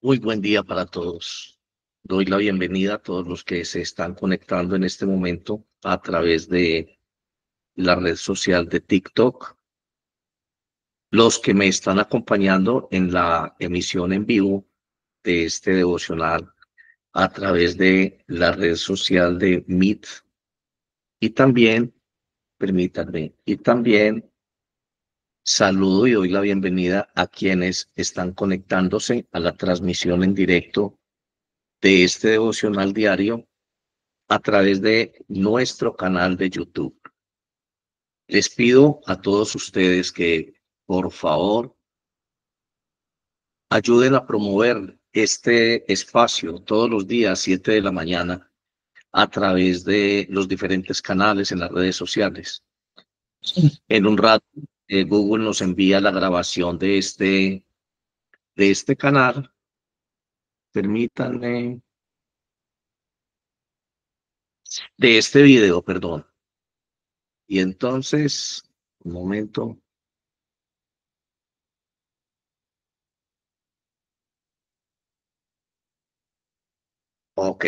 Muy buen día para todos. Doy la bienvenida a todos los que se están conectando en este momento a través de la red social de TikTok, los que me están acompañando en la emisión en vivo de este devocional a través de la red social de Meet y también, permítanme, y también saludo y doy la bienvenida a quienes están conectándose a la transmisión en directo de este devocional diario a través de nuestro canal de YouTube. Les pido a todos ustedes que, por favor, ayuden a promover este espacio todos los días, 7 de la mañana, a través de los diferentes canales en las redes sociales. En un rato, Google nos envía la grabación de este canal. Permítanme, de este video, perdón. Y entonces, un momento. Ok.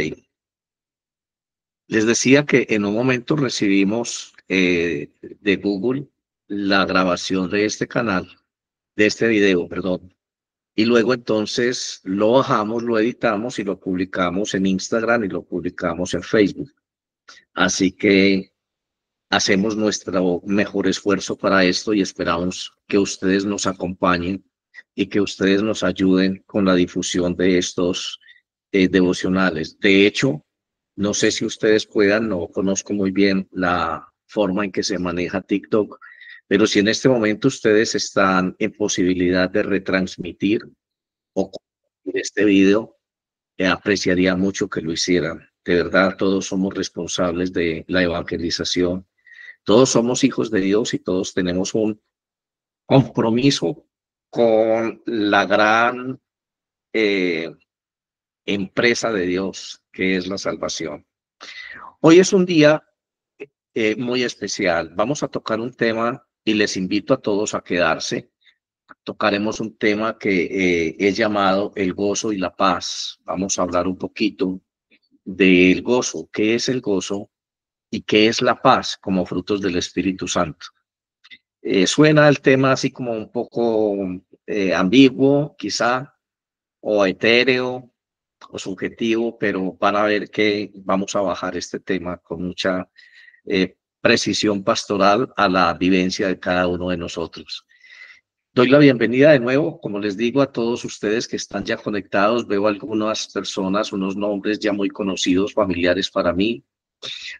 Les decía que en un momento recibimos de Google la grabación de este canal, de este video, perdón. Y luego entonces lo bajamos, lo editamos y lo publicamos en Instagram y lo publicamos en Facebook. Así que hacemos nuestro mejor esfuerzo para esto y esperamos que ustedes nos acompañen y que ustedes nos ayuden con la difusión de estos devocionales. De hecho, no sé si ustedes puedan, no conozco muy bien la forma en que se maneja TikTok, pero si en este momento ustedes están en posibilidad de retransmitir o compartir este video, apreciaría mucho que lo hicieran. De verdad, todos somos responsables de la evangelización, todos somos hijos de Dios y todos tenemos un compromiso con la gran eh, empresa de Dios, que es la salvación. Hoy es un día muy especial. Vamos a tocar un tema y les invito a todos a quedarse. Tocaremos un tema que es llamado el gozo y la paz. Vamos a hablar un poquito del gozo, qué es el gozo y qué es la paz como frutos del Espíritu Santo. Suena el tema así como un poco ambiguo, quizá, o etéreo, o subjetivo, pero van a ver que vamos a bajar este tema con mucha precisión pastoral a la vivencia de cada uno de nosotros. Doy la bienvenida de nuevo, como les digo, a todos ustedes que están ya conectados. Veo algunas personas, unos nombres ya muy conocidos, familiares para mí.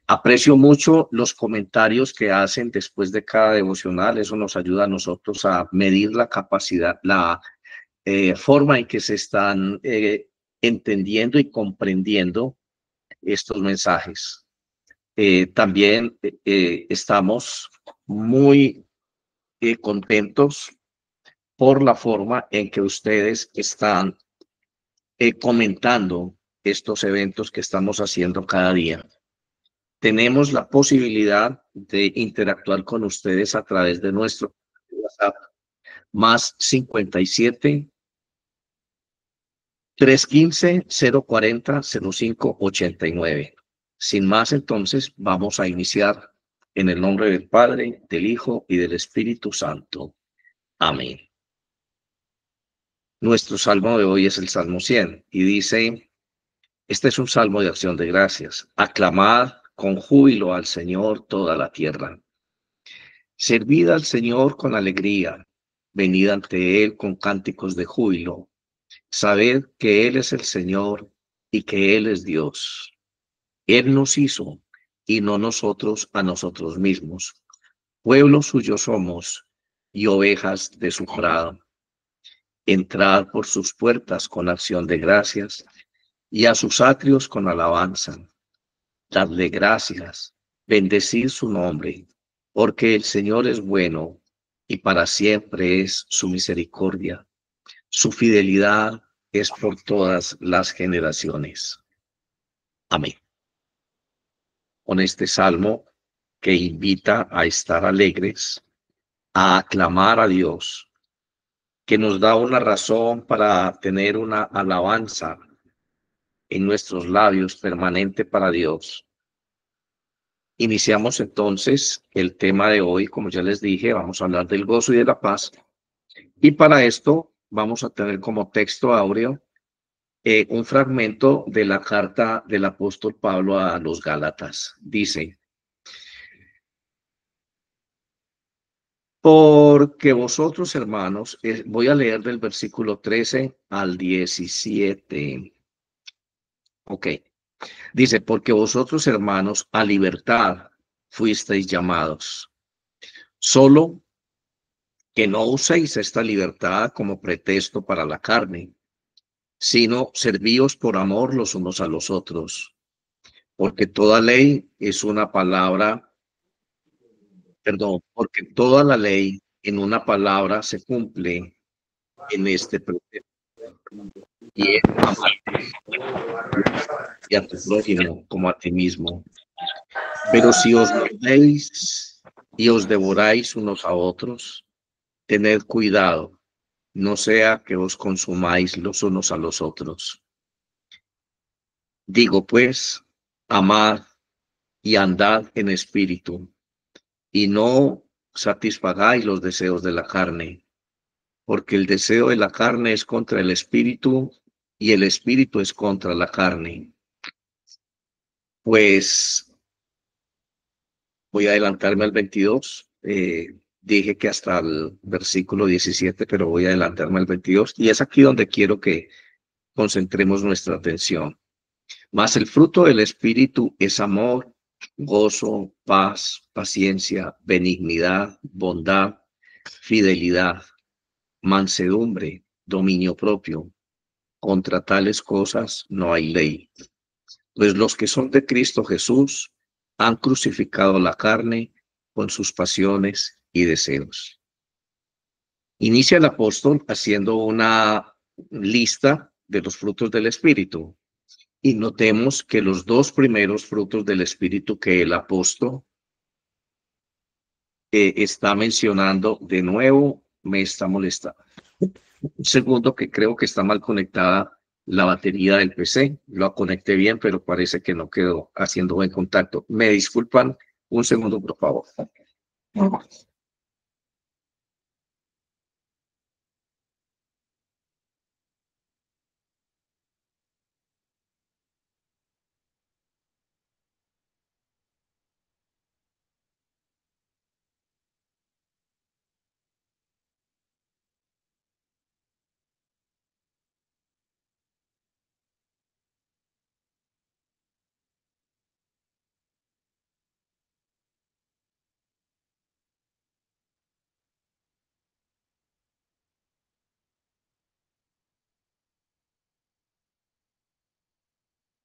Aprecio mucho los comentarios que hacen después de cada devocional. Eso nos ayuda a nosotros a medir la capacidad, la forma en que se están entendiendo y comprendiendo estos mensajes. También estamos muy contentos por la forma en que ustedes están comentando estos eventos que estamos haciendo cada día. Tenemos la posibilidad de interactuar con ustedes a través de nuestro WhatsApp más 57 315 040 0589. Sin más, entonces, vamos a iniciar en el nombre del Padre, del Hijo y del Espíritu Santo. Amén. Nuestro salmo de hoy es el Salmo 100 y dice, este es un salmo de acción de gracias. Aclamad con júbilo al Señor toda la tierra. Servid al Señor con alegría. Venid ante Él con cánticos de júbilo. Sabed que Él es el Señor y que Él es Dios. Él nos hizo y no nosotros a nosotros mismos. Pueblo suyo somos y ovejas de su prado. Entrad por sus puertas con acción de gracias y a sus atrios con alabanza. Dadle gracias, bendecid su nombre, porque el Señor es bueno y para siempre es su misericordia. Su fidelidad es por todas las generaciones. Amén. Con este salmo que invita a estar alegres, a aclamar a Dios, que nos da una razón para tener una alabanza en nuestros labios permanente para Dios. Iniciamos entonces el tema de hoy, como ya les dije, vamos a hablar del gozo y de la paz. Y para esto vamos a tener como texto áureo un fragmento de la carta del apóstol Pablo a los Gálatas. Dice: porque vosotros, hermanos, voy a leer del versículo 13 al 17. Ok. Dice: porque vosotros, hermanos, a libertad fuisteis llamados. Solo que no uséis esta libertad como pretexto para la carne, sino servíos por amor los unos a los otros. Porque toda ley es una palabra, perdón, porque toda la ley en una palabra se cumple en este pretexto, y es amar y a tu prójimo como a ti mismo. Pero si os mordéis y os devoráis unos a otros, tened cuidado, no sea que os consumáis los unos a los otros. Digo pues, amad y andad en espíritu, y no satisfagáis los deseos de la carne, porque el deseo de la carne es contra el espíritu, y el espíritu es contra la carne. Pues voy a adelantarme al 22. Dije que hasta el versículo 17, pero voy a adelantarme al 22. Y es aquí donde quiero que concentremos nuestra atención. Mas el fruto del Espíritu es amor, gozo, paz, paciencia, benignidad, bondad, fidelidad, mansedumbre, dominio propio. Contra tales cosas no hay ley. Pues los que son de Cristo Jesús han crucificado la carne con sus pasiones y deseos. Inicia el apóstol haciendo una lista de los frutos del Espíritu. Y notemos que los dos primeros frutos del Espíritu que el apóstol está mencionando, de nuevo me está molestando. Un segundo, que creo que está mal conectada la batería del PC. Lo conecté bien, pero parece que no quedó haciendo buen contacto. Me disculpan un segundo, por favor.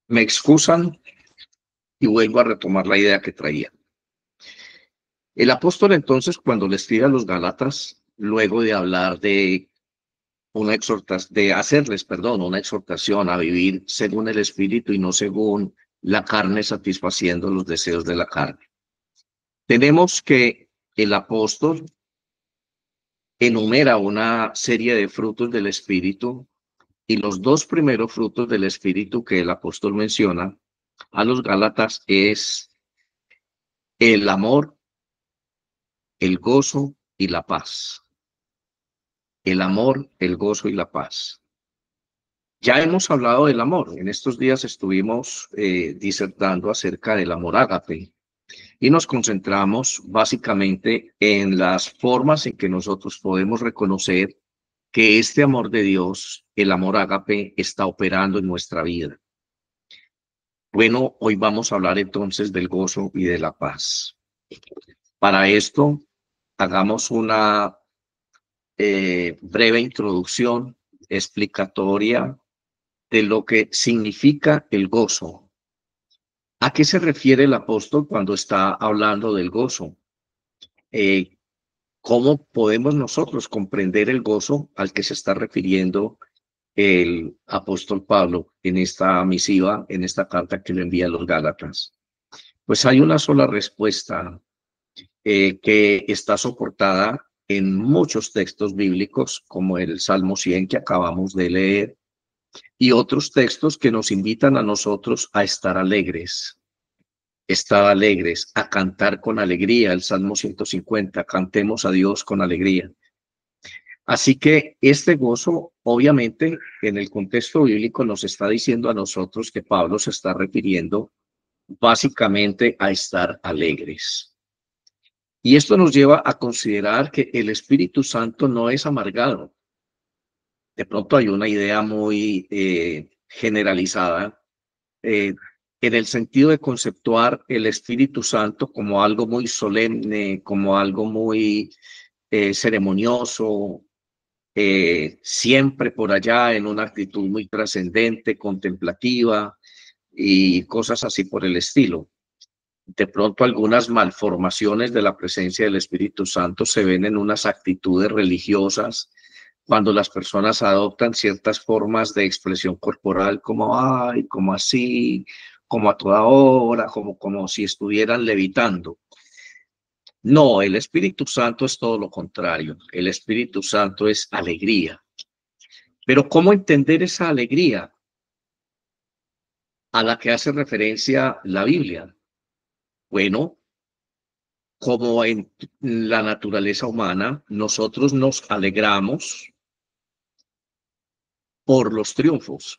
Me excusan y vuelvo a retomar la idea que traía. El apóstol entonces, cuando le escribe a los Gálatas, luego de hablar de una exhortación, de hacerles, perdón, una exhortación a vivir según el Espíritu y no según la carne, satisfaciendo los deseos de la carne. Tenemos que el apóstol enumera una serie de frutos del Espíritu, y los dos primeros frutos del Espíritu que el apóstol menciona a los Gálatas es el amor, el gozo y la paz. El amor, el gozo y la paz. Ya hemos hablado del amor. En estos días estuvimos disertando acerca del amor ágape y nos concentramos básicamente en las formas en que nosotros podemos reconocer que este amor de Dios, el amor ágape, está operando en nuestra vida. Bueno, hoy vamos a hablar entonces del gozo y de la paz. Para esto, hagamos una breve introducción explicatoria de lo que significa el gozo. ¿A qué se refiere el apóstol cuando está hablando del gozo? ¿Cómo podemos nosotros comprender el gozo al que se está refiriendo el apóstol Pablo en esta misiva, en esta carta que le envía a los Gálatas? Pues hay una sola respuesta que está soportada en muchos textos bíblicos, como el Salmo 100 que acabamos de leer, y otros textos que nos invitan a nosotros a estar alegres, a cantar con alegría. El Salmo 150, cantemos a Dios con alegría. Así que este gozo, obviamente, en el contexto bíblico nos está diciendo a nosotros que Pablo se está refiriendo básicamente a estar alegres. Y esto nos lleva a considerar que el Espíritu Santo no es amargado. De pronto hay una idea muy generalizada en el sentido de conceptuar el Espíritu Santo como algo muy solemne, como algo muy ceremonioso, siempre por allá en una actitud muy trascendente, contemplativa y cosas así por el estilo. De pronto algunas malformaciones de la presencia del Espíritu Santo se ven en unas actitudes religiosas cuando las personas adoptan ciertas formas de expresión corporal como ay, como así, como a toda hora, como si estuvieran levitando. No, el Espíritu Santo es todo lo contrario. El Espíritu Santo es alegría. Pero ¿cómo entender esa alegría a la que hace referencia la Biblia? Bueno, como en la naturaleza humana, nosotros nos alegramos por los triunfos.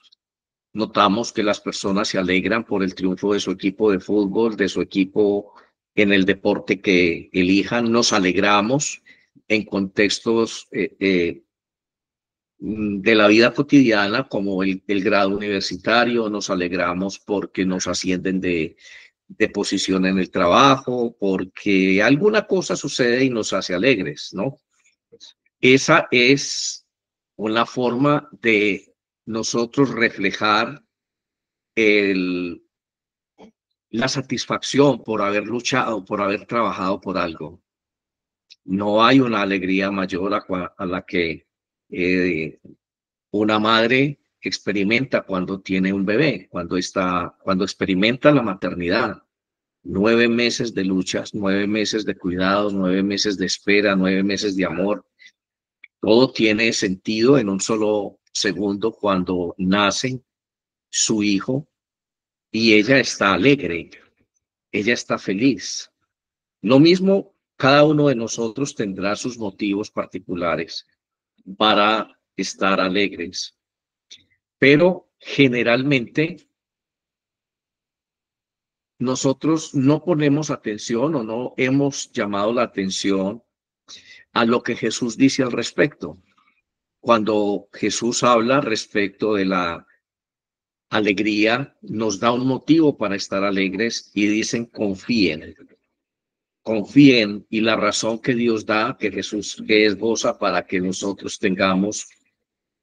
Notamos que las personas se alegran por el triunfo de su equipo de fútbol, de su equipo en el deporte que elijan. Nos alegramos en contextos de la vida cotidiana, como el grado universitario. Nos alegramos porque nos ascienden de posición en el trabajo, porque alguna cosa sucede y nos hace alegres, ¿no? Esa es una forma de nosotros reflejar el, la satisfacción por haber luchado, por haber trabajado por algo. No hay una alegría mayor a la que una madre experimenta cuando tiene un bebé, cuando experimenta la maternidad. 9 meses de luchas, 9 meses de cuidados, 9 meses de espera, 9 meses de amor. Todo tiene sentido en un solo segundo cuando nace su hijo y ella está alegre, ella está feliz. Lo mismo, cada uno de nosotros tendrá sus motivos particulares para estar alegres, pero generalmente nosotros no ponemos atención o no hemos llamado la atención a lo que Jesús dice al respecto. Cuando Jesús habla respecto de la alegría, nos da un motivo para estar alegres y dicen confíen. Confíen, y la razón que Dios da, que Jesús que es goza para que nosotros tengamos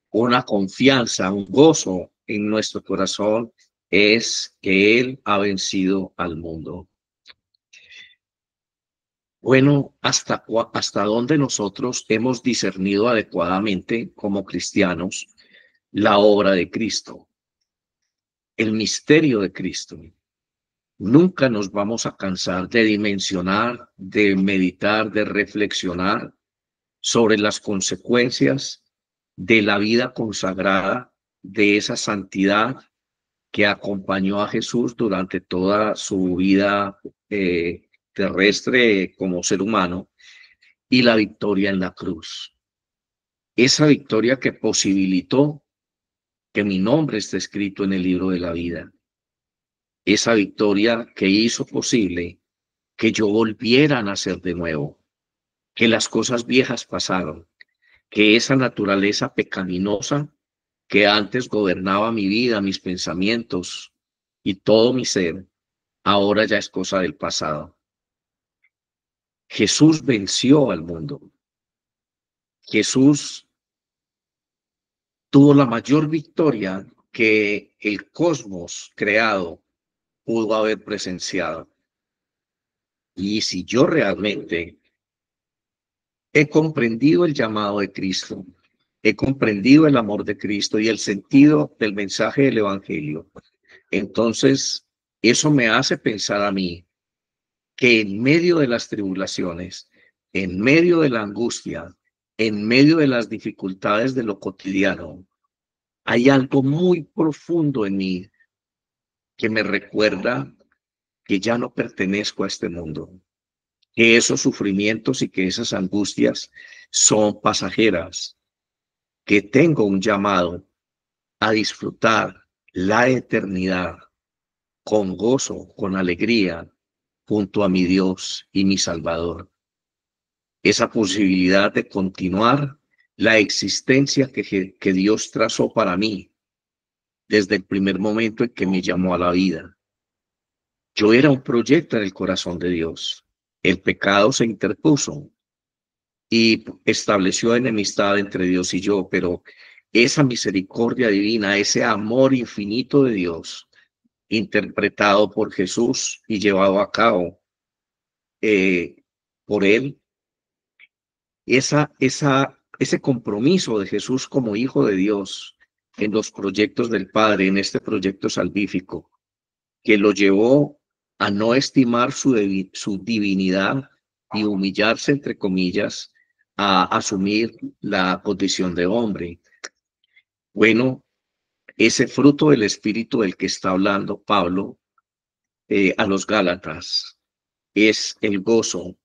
una confianza, un gozo en nuestro corazón, es que Él ha vencido al mundo. Bueno, ¿hasta dónde nosotros hemos discernido adecuadamente como cristianos la obra de Cristo, el misterio de Cristo? Nunca nos vamos a cansar de dimensionar, de meditar, de reflexionar sobre las consecuencias de la vida consagrada, de esa santidad que acompañó a Jesús durante toda su vida terrestre como ser humano, y la victoria en la cruz. Esa victoria que posibilitó que mi nombre esté escrito en el libro de la vida. Esa victoria que hizo posible que yo volviera a nacer de nuevo, que las cosas viejas pasaron, que esa naturaleza pecaminosa que antes gobernaba mi vida, mis pensamientos y todo mi ser, ahora ya es cosa del pasado. Jesús venció al mundo. Jesús tuvo la mayor victoria que el cosmos creado pudo haber presenciado. Y si yo realmente he comprendido el llamado de Cristo, he comprendido el amor de Cristo y el sentido del mensaje del Evangelio, entonces eso me hace pensar a mí que en medio de las tribulaciones en medio de la angustia, en medio de las dificultades de lo cotidiano, hay algo muy profundo en mí que me recuerda que ya no pertenezco a este mundo, que esos sufrimientos y que esas angustias son pasajeras, que tengo un llamado a disfrutar la eternidad con gozo, con alegría, junto a mi Dios y mi Salvador. Esa posibilidad de continuar la existencia que Dios trazó para mí desde el primer momento en que me llamó a la vida. Yo era un proyecto en el corazón de Dios. El pecado se interpuso y estableció enemistad entre Dios y yo, pero esa misericordia divina, ese amor infinito de Dios, interpretado por Jesús y llevado a cabo por Él, ese compromiso de Jesús como Hijo de Dios en los proyectos del Padre, en este proyecto salvífico, que lo llevó a no estimar su divinidad y humillarse, entre comillas, a asumir la condición de hombre. Bueno, ese fruto del Espíritu del que está hablando Pablo a los Gálatas es el gozo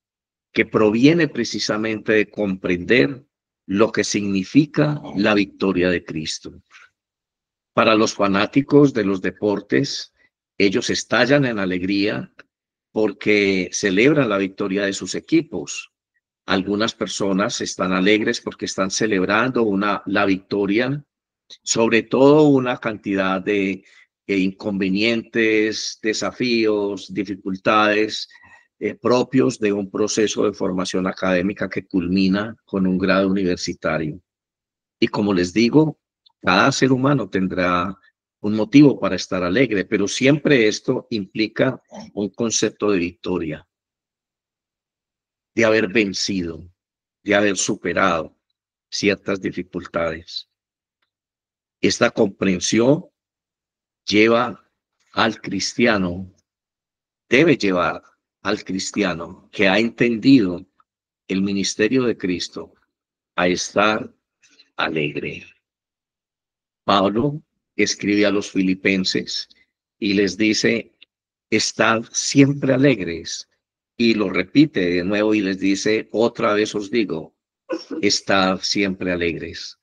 que proviene precisamente de comprender lo que significa la victoria de Cristo. Para los fanáticos de los deportes, ellos estallan en alegría porque celebran la victoria de sus equipos. Algunas personas están alegres porque están celebrando la victoria, sobre todo una cantidad de inconvenientes, desafíos, dificultades propios de un proceso de formación académica que culmina con un grado universitario. Y como les digo, cada ser humano tendrá un motivo para estar alegre, pero siempre esto implica un concepto de victoria, de haber vencido, de haber superado ciertas dificultades. Esta comprensión lleva al cristiano, debe llevar al cristiano que ha entendido el ministerio de Cristo a estar alegre. Pablo escribe a los filipenses y les dice, estad siempre alegres. Y lo repite de nuevo y les dice, otra vez os digo, estad siempre alegres.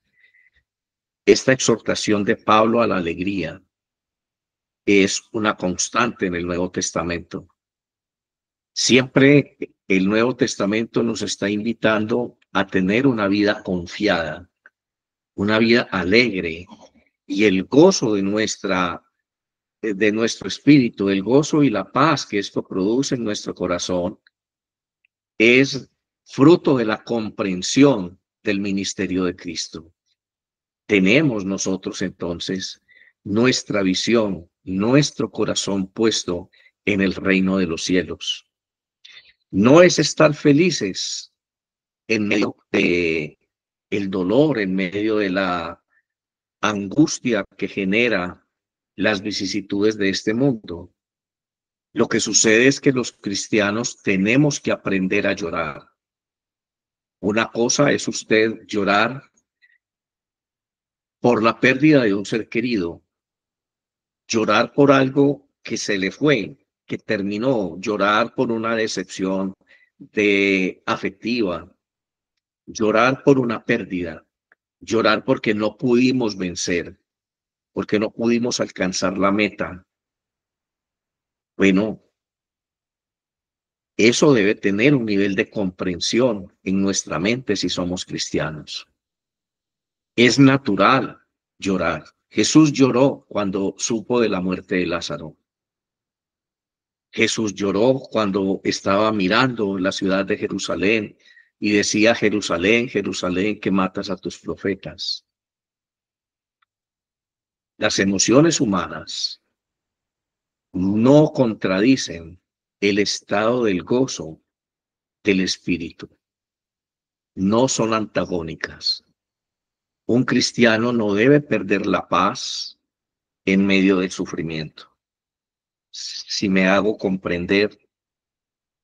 Esta exhortación de Pablo a la alegría es una constante en el Nuevo Testamento. Siempre el Nuevo Testamento nos está invitando a tener una vida confiada, una vida alegre, y el gozo de nuestro espíritu, el gozo y la paz que esto produce en nuestro corazón es fruto de la comprensión del ministerio de Cristo. Tenemos nosotros entonces nuestra visión, nuestro corazón puesto en el reino de los cielos. No es estar felices en medio de el dolor, en medio de la angustia que genera las vicisitudes de este mundo. Lo que sucede es que los cristianos tenemos que aprender a llorar. Una cosa es usted llorar por la pérdida de un ser querido, llorar por algo que se le fue, que terminó, llorar por una decepción afectiva, llorar por una pérdida, llorar porque no pudimos vencer, porque no pudimos alcanzar la meta. Bueno, eso debe tener un nivel de comprensión en nuestra mente si somos cristianos. Es natural llorar. Jesús lloró cuando supo de la muerte de Lázaro. Jesús lloró cuando estaba mirando la ciudad de Jerusalén y decía, Jerusalén, Jerusalén, que matas a tus profetas. Las emociones humanas no contradicen el estado del gozo del espíritu. No son antagónicas. Un cristiano no debe perder la paz en medio del sufrimiento. Si me hago comprender,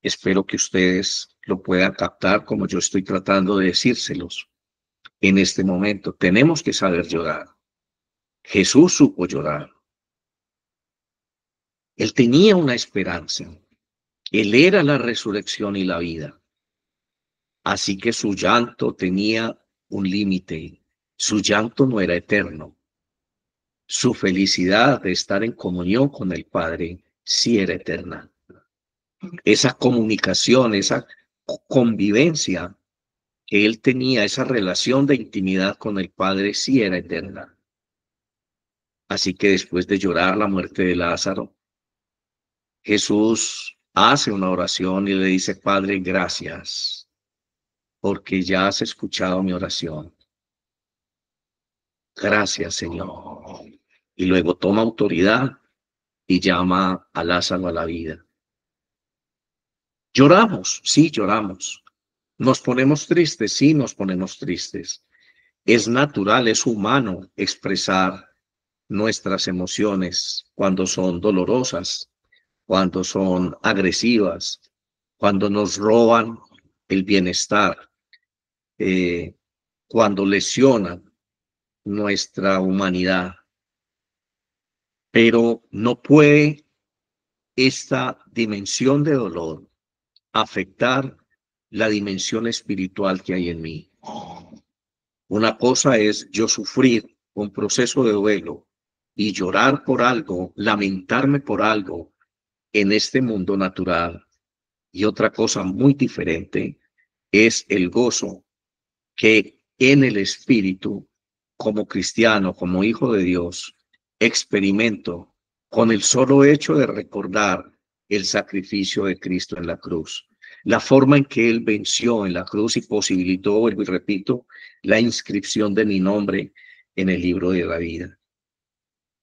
espero que ustedes lo puedan captar como yo estoy tratando de decírselos en este momento. Tenemos que saber llorar. Jesús supo llorar. Él tenía una esperanza. Él era la resurrección y la vida. Así que su llanto tenía un límite. Su llanto no era eterno. Su felicidad de estar en comunión con el Padre sí era eterna. Esa comunicación, esa convivencia que él tenía, esa relación de intimidad con el Padre sí era eterna. Así que después de llorar la muerte de Lázaro, Jesús hace una oración y le dice: Padre, gracias, porque ya has escuchado mi oración. Gracias, Señor. Y luego toma autoridad y llama a Lázaro a la vida. Lloramos, sí, lloramos. Nos ponemos tristes, sí, nos ponemos tristes. Es natural, es humano expresar nuestras emociones cuando son dolorosas, cuando son agresivas, cuando nos roban el bienestar, eh, cuando lesionan nuestra humanidad. Pero no puede esta dimensión de dolor afectar la dimensión espiritual que hay en mí. Una cosa es yo sufrir un proceso de duelo y llorar por algo, lamentarme por algo en este mundo natural. Y otra cosa muy diferente es el gozo que en el espíritu, como cristiano, como hijo de Dios, experimento con el solo hecho de recordar el sacrificio de Cristo en la cruz, la forma en que Él venció en la cruz y posibilitó, vuelvo y repito, la inscripción de mi nombre en el libro de la vida.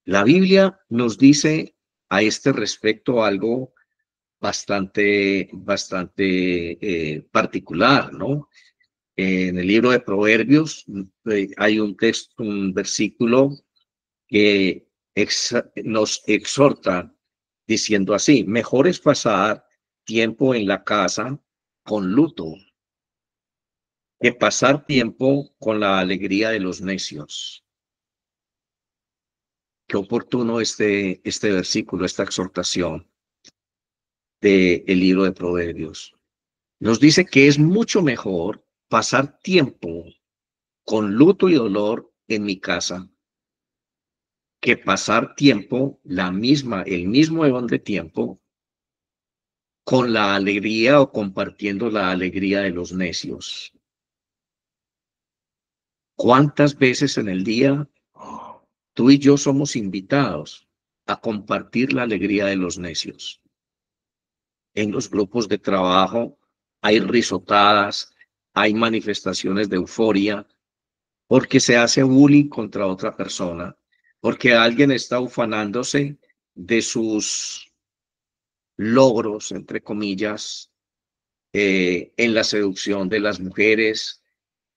La Biblia nos dice a este respecto algo bastante particular, ¿no? En el libro de Proverbios hay un texto, un versículo que nos exhorta diciendo así: mejor es pasar tiempo en la casa con luto que pasar tiempo con la alegría de los necios. Qué oportuno este versículo, esta exhortación del libro de Proverbios. Nos dice que es mucho mejor pasar tiempo con luto y dolor en mi casa que pasar tiempo, el mismo eón de tiempo, con la alegría o compartiendo la alegría de los necios. ¿Cuántas veces en el día tú y yo somos invitados a compartir la alegría de los necios? En los grupos de trabajo hay risotadas, hay manifestaciones de euforia, porque se hace bullying contra otra persona, porque alguien está ufanándose de sus logros, entre comillas, en la seducción de las mujeres,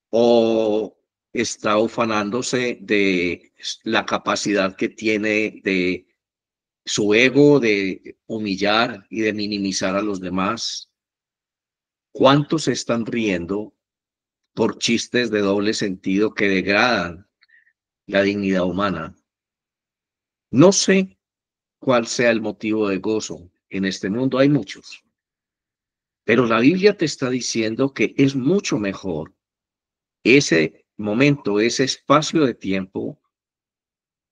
o está ufanándose de la capacidad que tiene de su ego de humillar y de minimizar a los demás. ¿Cuántos se están riendo por chistes de doble sentido que degradan la dignidad humana? No sé cuál sea el motivo de gozo. En este mundo hay muchos, pero la Biblia te está diciendo que es mucho mejor ese momento, ese espacio de tiempo,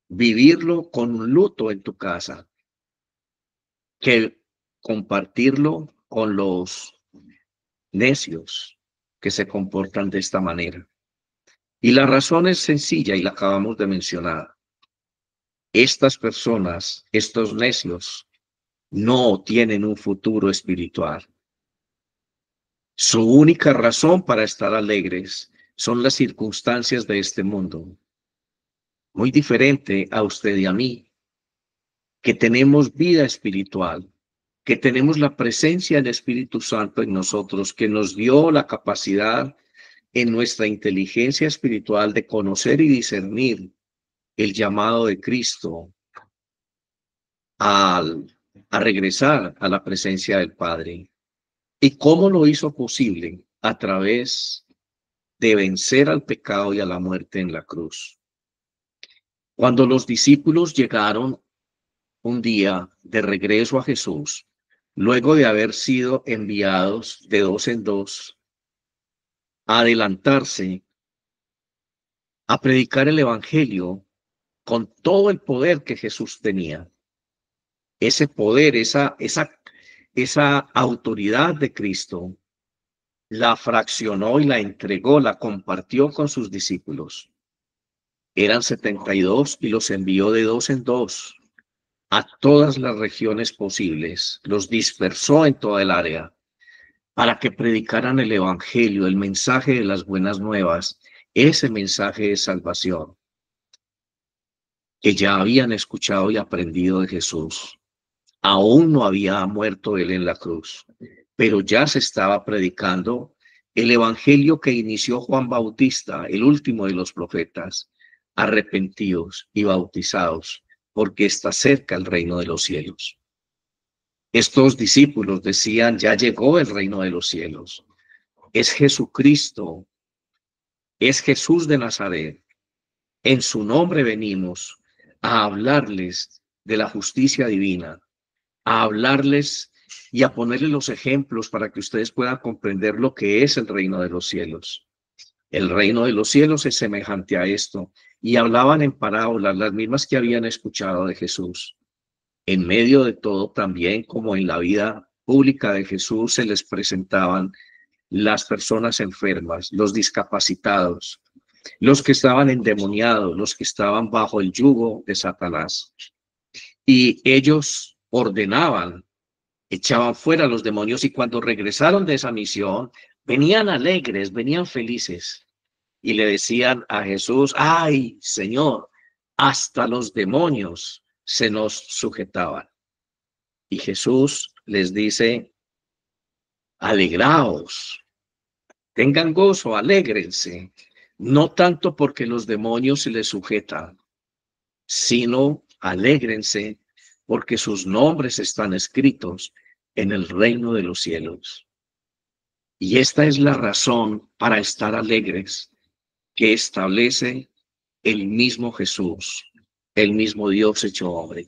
vivirlo con un luto en tu casa, que compartirlo con los necios que se comportan de esta manera. Y la razón es sencilla y la acabamos de mencionar. Estas personas, estos necios, no tienen un futuro espiritual. Su única razón para estar alegres son las circunstancias de este mundo. Muy diferente a usted y a mí, que tenemos vida espiritual, que tenemos la presencia del Espíritu Santo en nosotros, que nos dio la capacidad en nuestra inteligencia espiritual de conocer y discernir el llamado de Cristo a regresar a la presencia del Padre. ¿Y cómo lo hizo posible? A través de vencer al pecado y a la muerte en la cruz. Cuando los discípulos llegaron un día de regreso a Jesús, luego de haber sido enviados de dos en dos a adelantarse, a predicar el Evangelio con todo el poder que Jesús tenía. Ese poder, esa autoridad de Cristo, la fraccionó y la entregó, la compartió con sus discípulos. Eran 72 y los envió de dos en dos a todas las regiones posibles, los dispersó en toda el área para que predicaran el Evangelio, el mensaje de las buenas nuevas, ese mensaje de salvación que ya habían escuchado y aprendido de Jesús. Aún no había muerto él en la cruz, pero ya se estaba predicando el Evangelio que inició Juan Bautista, el último de los profetas: arrepentidos y bautizados, porque está cerca el reino de los cielos. Estos discípulos decían: ya llegó el reino de los cielos. Es Jesucristo, es Jesús de Nazaret. En su nombre venimos a hablarles de la justicia divina, a hablarles y a ponerles los ejemplos para que ustedes puedan comprender lo que es el reino de los cielos. El reino de los cielos es semejante a esto. Y hablaban en parábolas, las mismas que habían escuchado de Jesús. En medio de todo, también como en la vida pública de Jesús, se les presentaban las personas enfermas, los discapacitados, los que estaban endemoniados, los que estaban bajo el yugo de Satanás. Y ellos ordenaban, echaban fuera a los demonios, y cuando regresaron de esa misión, venían alegres, venían felices y le decían a Jesús: ay, Señor, hasta los demonios se nos sujetaban. Y Jesús les dice: alegraos, tengan gozo, alégrense, no tanto porque los demonios se les sujetan, sino alégrense porque sus nombres están escritos en el reino de los cielos. Y esta es la razón para estar alegres que establece el mismo Jesús, el mismo Dios hecho hombre.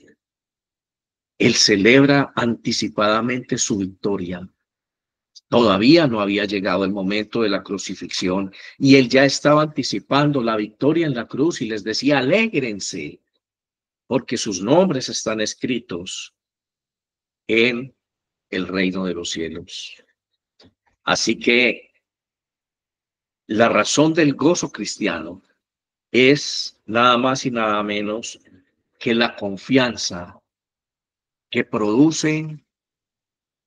Él celebra anticipadamente su victoria. Todavía no había llegado el momento de la crucifixión y él ya estaba anticipando la victoria en la cruz y les decía: alégrense, porque sus nombres están escritos en el reino de los cielos. Así que la razón del gozo cristiano es nada más y nada menos que la confianza que produce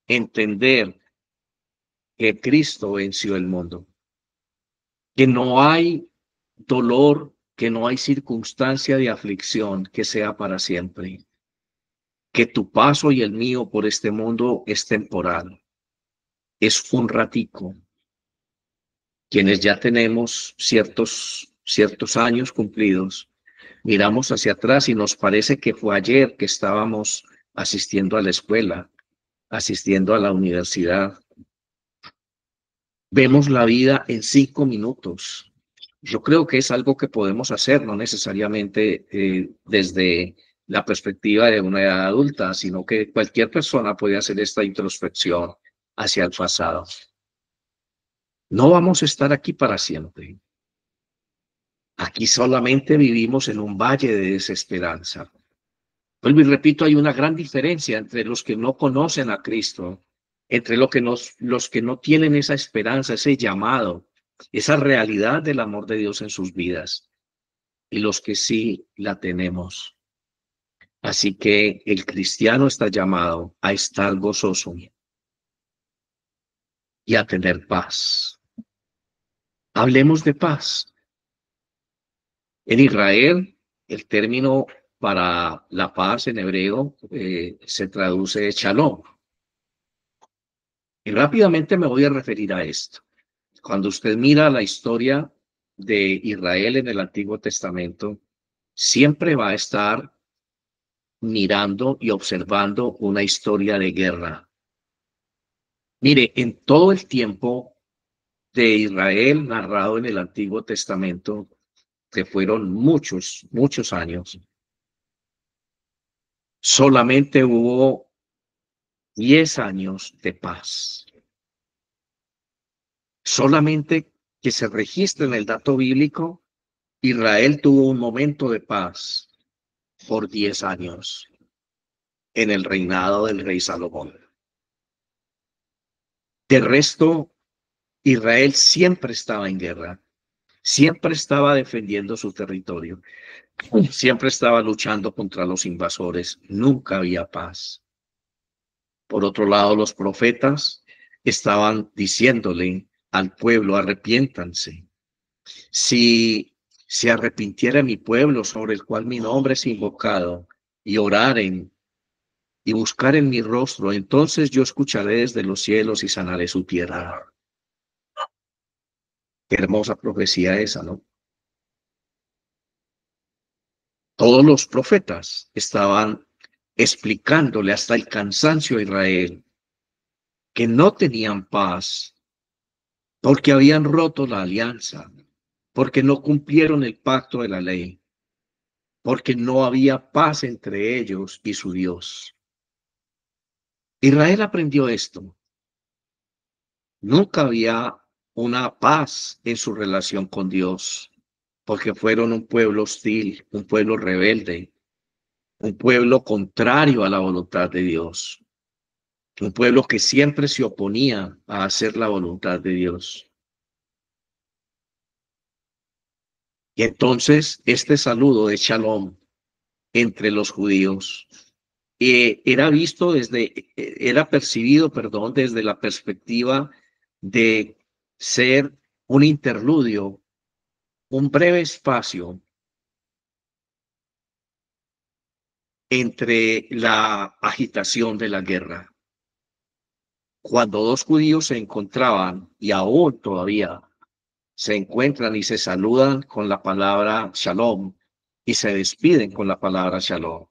entender que Cristo venció el mundo, que no hay dolor, que no hay circunstancia de aflicción que sea para siempre, que tu paso y el mío por este mundo es temporal, es un ratico. Quienes ya tenemos ciertos años cumplidos, miramos hacia atrás y nos parece que fue ayer que estábamos asistiendo a la escuela, asistiendo a la universidad. Vemos la vida en 5 minutos. Yo creo que es algo que podemos hacer, no necesariamente desde la perspectiva de una edad adulta, sino que cualquier persona puede hacer esta introspección hacia el pasado. No vamos a estar aquí para siempre. Aquí solamente vivimos en un valle de desesperanza. Vuelvo y repito, hay una gran diferencia entre los que no conocen a Cristo, entre los que no tienen esa esperanza, ese llamado, esa realidad del amor de Dios en sus vidas, y los que sí la tenemos. Así que el cristiano está llamado a estar gozoso y a tener paz. Hablemos de paz. En Israel, el término para la paz en hebreo se traduce shalom. Y rápidamente me voy a referir a esto. Cuando usted mira la historia de Israel en el Antiguo Testamento, siempre va a estar mirando y observando una historia de guerra. Mire, en todo el tiempo de Israel narrado en el Antiguo Testamento, que fueron muchos, muchos años, solamente hubo 10 años de paz. Solamente que se registra en el dato bíblico, Israel tuvo un momento de paz por 10 años en el reinado del rey Salomón. De resto, Israel siempre estaba en guerra, siempre estaba defendiendo su territorio, siempre estaba luchando contra los invasores, nunca había paz. Por otro lado, los profetas estaban diciéndole al pueblo, arrepiéntanse. Si se arrepintiera mi pueblo sobre el cual mi nombre es invocado y oraren y buscaren mi rostro, entonces yo escucharé desde los cielos y sanaré su tierra. Qué hermosa profecía esa, ¿no? Todos los profetas estaban explicándole hasta el cansancio a Israel que no tenían paz porque habían roto la alianza, porque no cumplieron el pacto de la ley, porque no había paz entre ellos y su Dios. Israel aprendió esto. Nunca había una paz en su relación con Dios, porque fueron un pueblo hostil, un pueblo rebelde, un pueblo contrario a la voluntad de Dios, un pueblo que siempre se oponía a hacer la voluntad de Dios. Y entonces este saludo de Shalom entre los judíos era percibido, perdón, desde la perspectiva de ser un interludio, un breve espacio entre la agitación de la guerra. Cuando dos judíos se encontraban, y aún todavía se encuentran y se saludan con la palabra shalom y se despiden con la palabra shalom.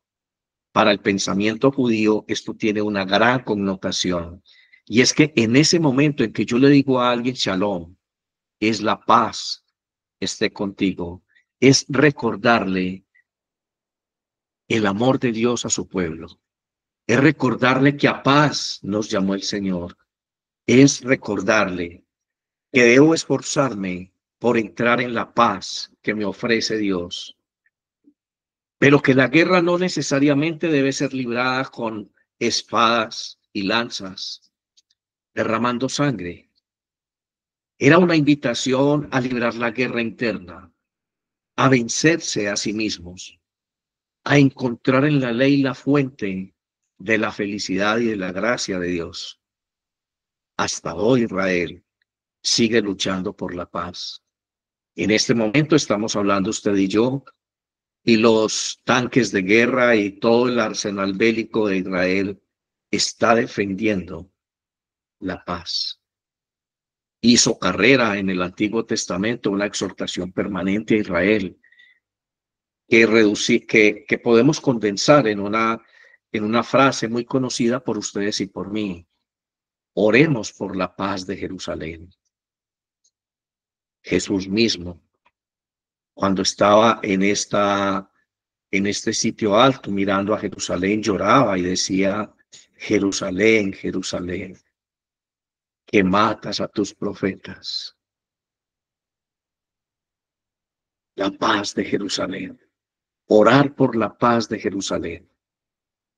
Para el pensamiento judío, esto tiene una gran connotación. Y es que en ese momento en que yo le digo a alguien shalom, es la paz esté contigo, es recordarle el amor de Dios a su pueblo, es recordarle que a paz nos llamó el Señor, es recordarle que debo esforzarme por entrar en la paz que me ofrece Dios, pero que la guerra no necesariamente debe ser librada con espadas y lanzas, derramando sangre. Era una invitación a librar la guerra interna, a vencerse a sí mismos, a encontrar en la ley la fuente de la felicidad y de la gracia de Dios. Hasta hoy Israel sigue luchando por la paz. En este momento estamos hablando usted y yo, y los tanques de guerra y todo el arsenal bélico de Israel está defendiendo la paz. Hizo carrera en el Antiguo Testamento una exhortación permanente a Israel que podemos condensar en una frase muy conocida por ustedes y por mí. Oremos por la paz de Jerusalén. Jesús mismo, cuando estaba en este sitio alto mirando a Jerusalén, lloraba y decía, Jerusalén, Jerusalén, que matas a tus profetas. La paz de Jerusalén. Orar por la paz de Jerusalén.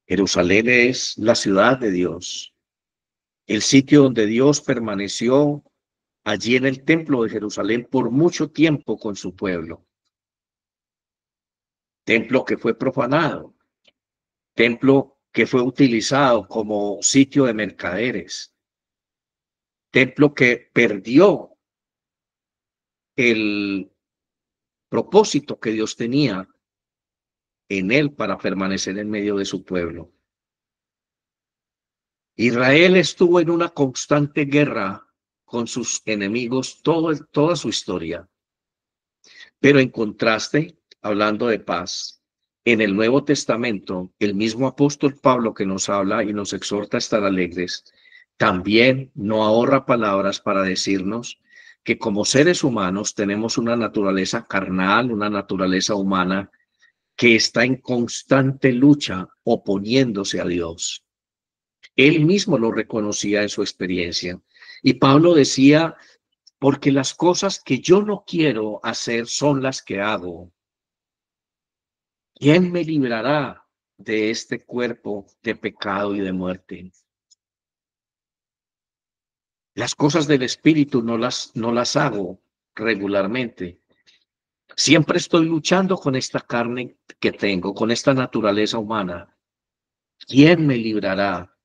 Jerusalén es la ciudad de Dios, el sitio donde Dios permaneció allí en el templo de Jerusalén por mucho tiempo con su pueblo. Templo que fue profanado, templo que fue utilizado como sitio de mercaderes, templo que perdió el propósito que Dios tenía en él para permanecer en medio de su pueblo. Israel estuvo en una constante guerra con sus enemigos toda su historia. Pero en contraste, hablando de paz, en el Nuevo Testamento, el mismo apóstol Pablo que nos habla y nos exhorta a estar alegres, también no ahorra palabras para decirnos que como seres humanos tenemos una naturaleza carnal, una naturaleza humana que está en constante lucha oponiéndose a Dios. Él mismo lo reconocía en su experiencia. Y Pablo decía, porque las cosas que yo no quiero hacer son las que hago. ¿Quién me librará de este cuerpo de pecado y de muerte? Las cosas del espíritu no las hago regularmente. Siempre estoy luchando con esta carne que tengo, con esta naturaleza humana. ¿Quién me librará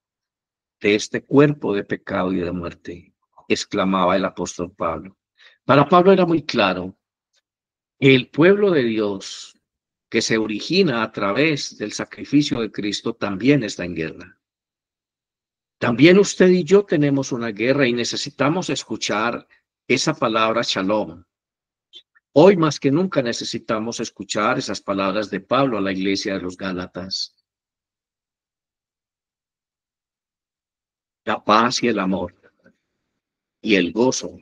de este cuerpo de pecado y de muerte? Exclamaba el apóstol Pablo. Para Pablo era muy claro que el pueblo de Dios que se origina a través del sacrificio de Cristo también está en guerra. También usted y yo tenemos una guerra y necesitamos escuchar esa palabra shalom. Hoy más que nunca necesitamos escuchar esas palabras de Pablo a la iglesia de los Gálatas. La paz y el amor y el gozo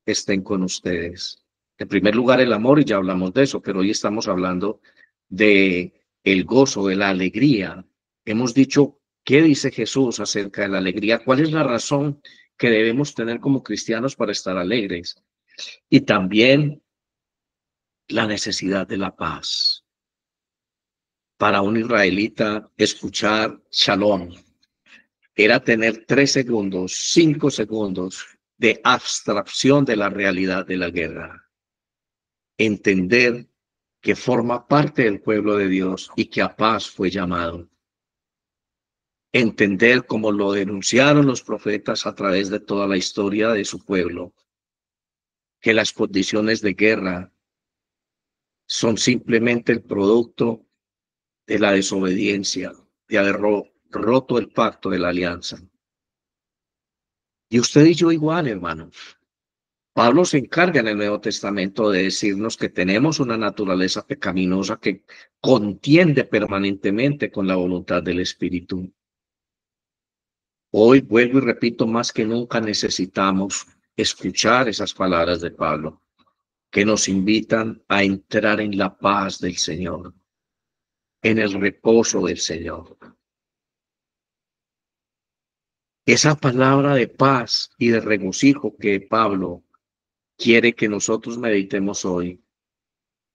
estén con ustedes. En primer lugar, el amor, y ya hablamos de eso, pero hoy estamos hablando de el gozo, de la alegría. Hemos dicho, ¿qué dice Jesús acerca de la alegría? ¿Cuál es la razón que debemos tener como cristianos para estar alegres? Y también la necesidad de la paz. Para un israelita, escuchar shalom era tener 3 segundos, 5 segundos de abstracción de la realidad de la guerra. Entender que forma parte del pueblo de Dios y que a paz fue llamado. Entender como lo denunciaron los profetas a través de toda la historia de su pueblo, que las condiciones de guerra son simplemente el producto de la desobediencia, de haber roto el pacto de la alianza. Y usted y yo igual, hermano. Pablo se encarga en el Nuevo Testamento de decirnos que tenemos una naturaleza pecaminosa que contiende permanentemente con la voluntad del Espíritu. Hoy, vuelvo y repito, más que nunca necesitamos escuchar esas palabras de Pablo, que nos invitan a entrar en la paz del Señor, en el reposo del Señor. Esa palabra de paz y de regocijo que Pablo quiere que nosotros meditemos hoy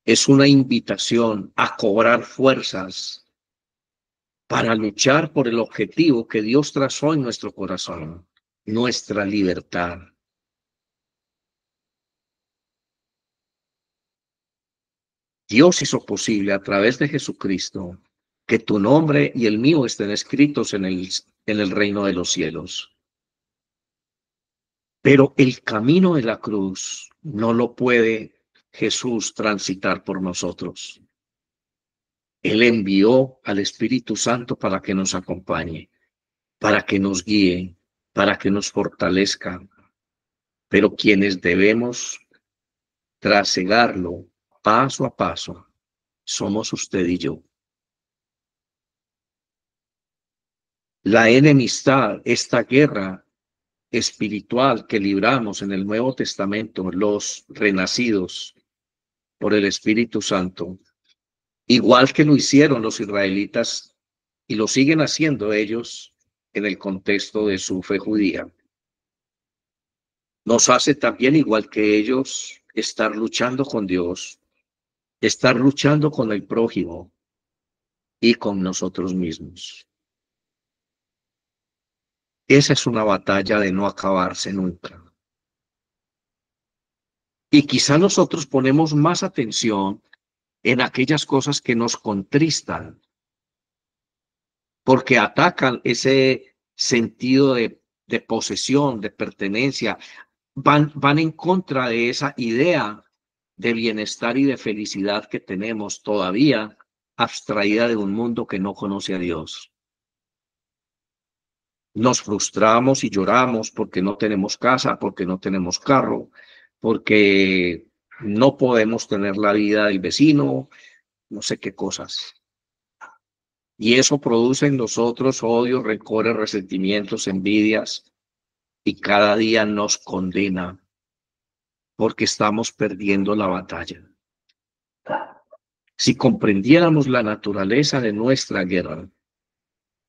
es una invitación a cobrar fuerzas para luchar por el objetivo que Dios trazó en nuestro corazón, nuestra libertad. Dios hizo posible a través de Jesucristo que tu nombre y el mío estén escritos en el reino de los cielos. Pero el camino de la cruz no lo puede Jesús transitar por nosotros. Él envió al Espíritu Santo para que nos acompañe, para que nos guíe, para que nos fortalezca. Pero quienes debemos trasegarlo paso a paso somos usted y yo. La enemistad, esta guerra espiritual que libramos en el Nuevo Testamento, los renacidos por el Espíritu Santo, igual que lo hicieron los israelitas y lo siguen haciendo ellos en el contexto de su fe judía, nos hace también igual que ellos estar luchando con Dios, estar luchando con el prójimo y con nosotros mismos. Esa es una batalla de no acabarse nunca. Y quizá nosotros ponemos más atención en aquellas cosas que nos contristan, porque atacan ese sentido de posesión, de pertenencia, van en contra de esa idea de bienestar y de felicidad que tenemos todavía abstraída de un mundo que no conoce a Dios. Nos frustramos y lloramos porque no tenemos casa, porque no tenemos carro, porque no podemos tener la vida del vecino, no sé qué cosas. Y eso produce en nosotros odios, rencores, resentimientos, envidias. y cada día nos condena porque estamos perdiendo la batalla. Si comprendiéramos la naturaleza de nuestra guerra,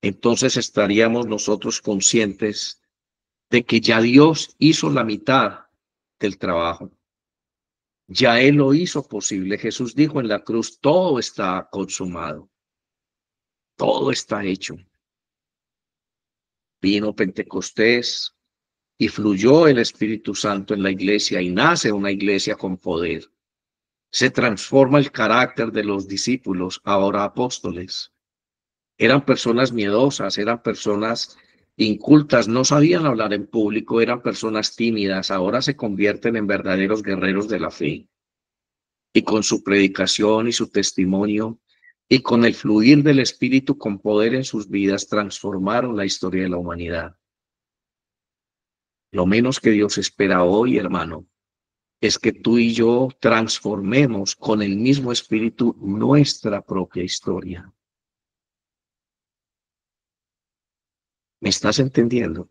entonces estaríamos nosotros conscientes de que ya Dios hizo la mitad del trabajo. Ya Él lo hizo posible. Jesús dijo en la cruz, todo está consumado, todo está hecho. Vino Pentecostés y fluyó el Espíritu Santo en la iglesia y nace una iglesia con poder. Se transforma el carácter de los discípulos, ahora apóstoles. Eran personas miedosas, eran personas incultas, no sabían hablar en público, eran personas tímidas, ahora se convierten en verdaderos guerreros de la fe. Y con su predicación y su testimonio y con el fluir del Espíritu con poder en sus vidas, transformaron la historia de la humanidad. Lo menos que Dios espera hoy, hermano, es que tú y yo transformemos con el mismo Espíritu nuestra propia historia. ¿Me estás entendiendo?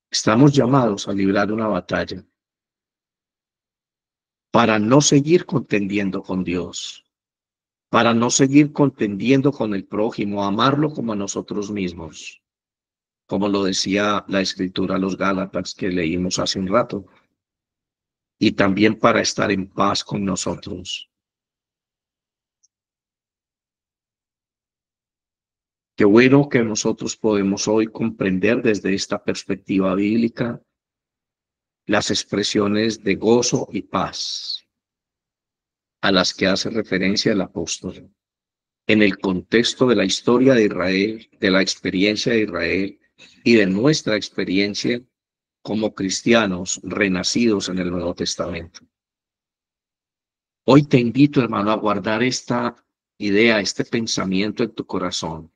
Estamos llamados a librar una batalla para no seguir contendiendo con Dios, para no seguir contendiendo con el prójimo, amarlo como a nosotros mismos, como lo decía la Escritura a los Gálatas que leímos hace un rato, y también para estar en paz con nosotros. Qué bueno que nosotros podemos hoy comprender desde esta perspectiva bíblica las expresiones de gozo y paz a las que hace referencia el apóstol en el contexto de la historia de Israel, de la experiencia de Israel y de nuestra experiencia como cristianos renacidos en el Nuevo Testamento. Hoy te invito, hermano, a guardar esta idea, este pensamiento en tu corazón.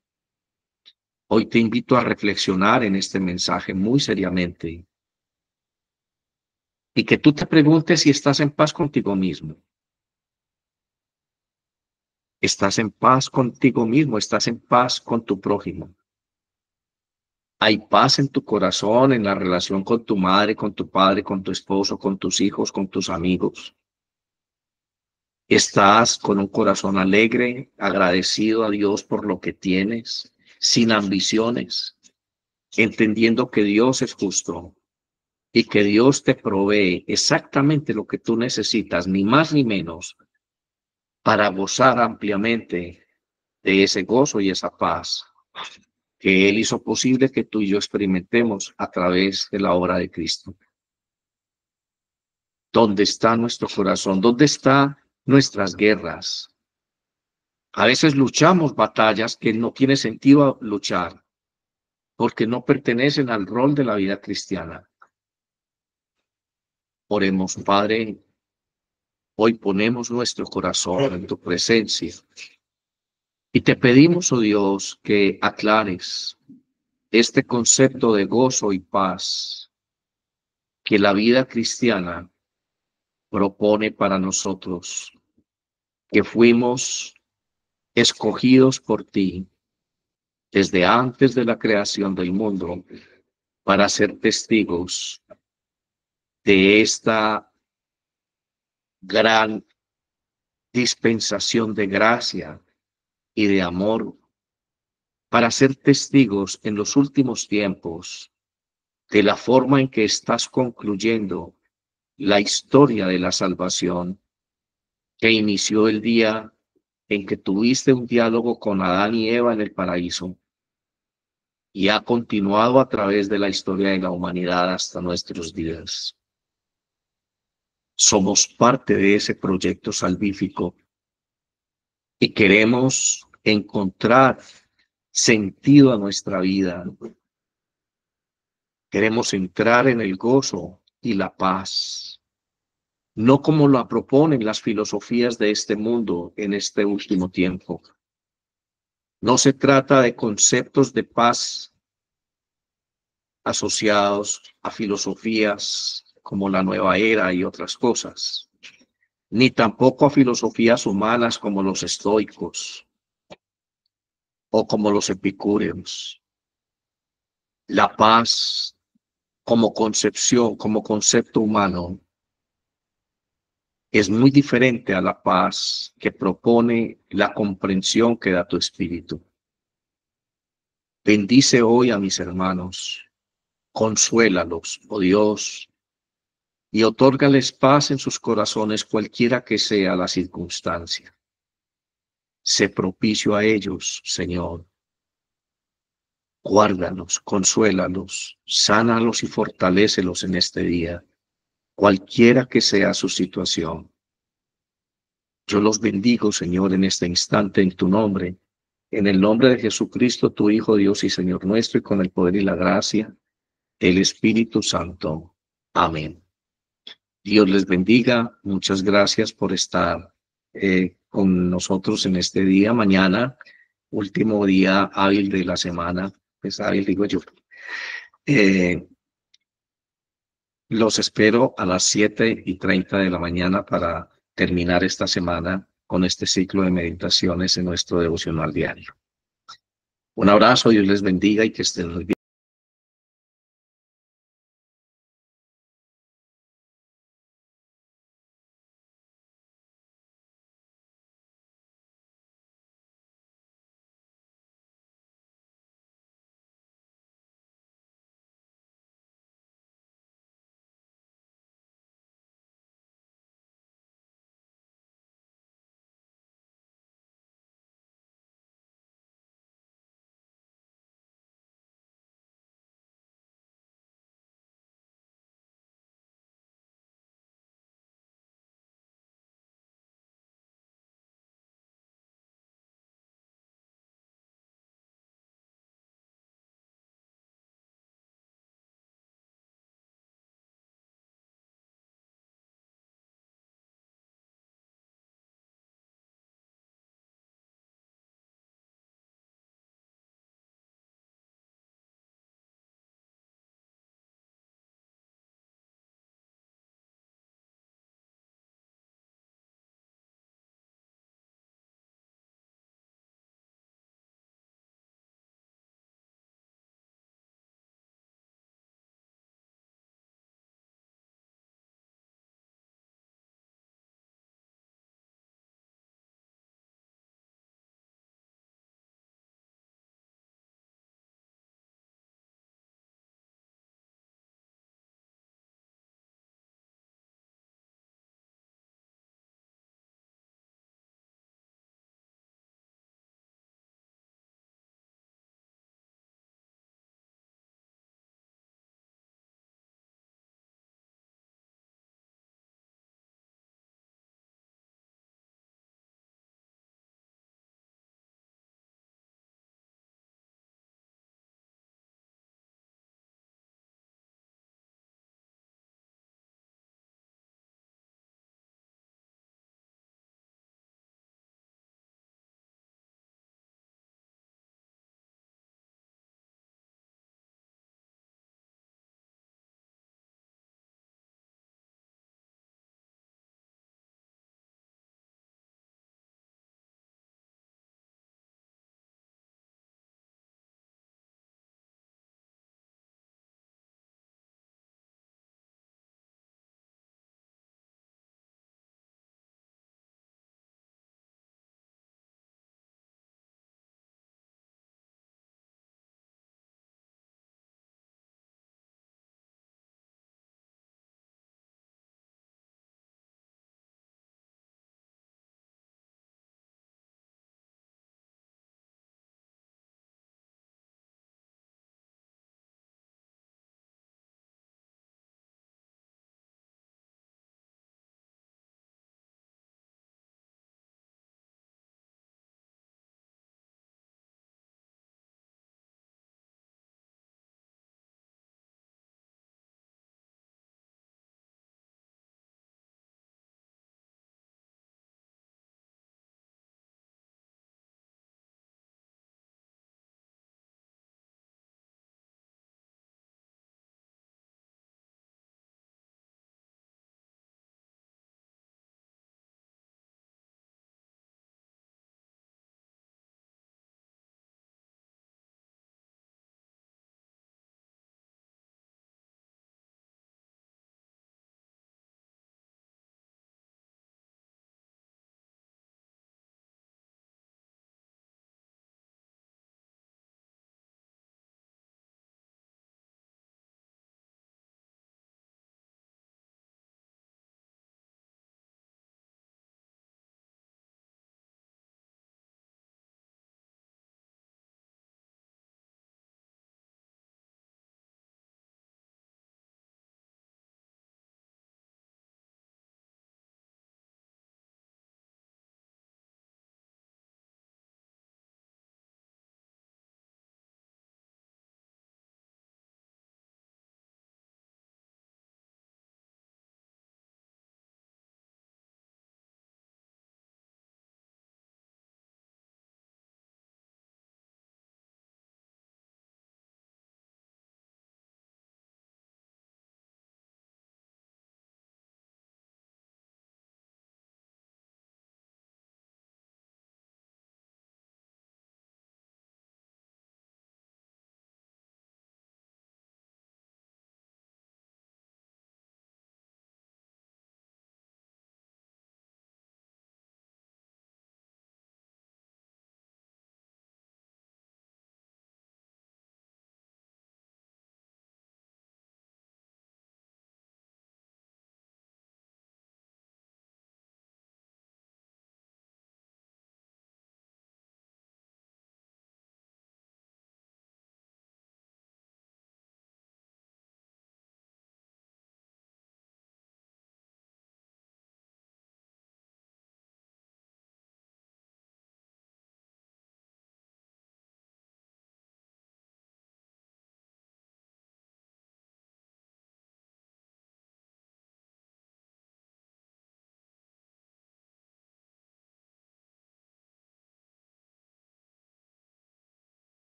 Hoy te invito a reflexionar en este mensaje muy seriamente y que tú te preguntes si estás en paz contigo mismo. ¿Estás en paz contigo mismo? ¿Estás en paz con tu prójimo? ¿Hay paz en tu corazón, en la relación con tu madre, con tu padre, con tu esposo, con tus hijos, con tus amigos? ¿Estás con un corazón alegre, agradecido a Dios por lo que tienes, sin ambiciones, entendiendo que Dios es justo y que Dios te provee exactamente lo que tú necesitas, ni más ni menos, para gozar ampliamente de ese gozo y esa paz que Él hizo posible que tú y yo experimentemos a través de la obra de Cristo? ¿Dónde está nuestro corazón? ¿Dónde están nuestras guerras? A veces luchamos batallas que no tiene sentido luchar porque no pertenecen al rol de la vida cristiana. Oremos, Padre, hoy ponemos nuestro corazón en tu presencia y te pedimos, oh Dios, que aclares este concepto de gozo y paz que la vida cristiana propone para nosotros, que fuimos escogidos por ti desde antes de la creación del mundo para ser testigos de esta gran dispensación de gracia y de amor, para ser testigos en los últimos tiempos de la forma en que estás concluyendo la historia de la salvación que inició el día en que tuviste un diálogo con Adán y Eva en el paraíso y ha continuado a través de la historia de la humanidad hasta nuestros días. Somos parte de ese proyecto salvífico y queremos encontrar sentido a nuestra vida. Queremos entrar en el gozo y la paz, no como lo proponen las filosofías de este mundo en este último tiempo. No se trata de conceptos de paz asociados a filosofías como la nueva era y otras cosas, ni tampoco a filosofías humanas como los estoicos o como los epicúreos. La paz como concepción, como concepto humano, es muy diferente a la paz que propone la comprensión que da tu espíritu. Bendice hoy a mis hermanos, consuélalos, oh Dios, y otórgales paz en sus corazones, cualquiera que sea la circunstancia. Sé propicio a ellos, Señor. Guárdalos, consuélalos, sánalos y fortalécelos en este día, cualquiera que sea su situación. Yo los bendigo, Señor, en este instante en tu nombre, en el nombre de Jesucristo, tu Hijo, Dios y Señor nuestro, y con el poder y la gracia del Espíritu Santo. Amén. Dios les bendiga. Muchas gracias por estar con nosotros en este día. Mañana, último día hábil de la semana, pues hábil digo yo. Los espero a las 7:30 de la mañana para terminar esta semana con este ciclo de meditaciones en nuestro devocional diario. Un abrazo, Dios les bendiga y que estén muy bien.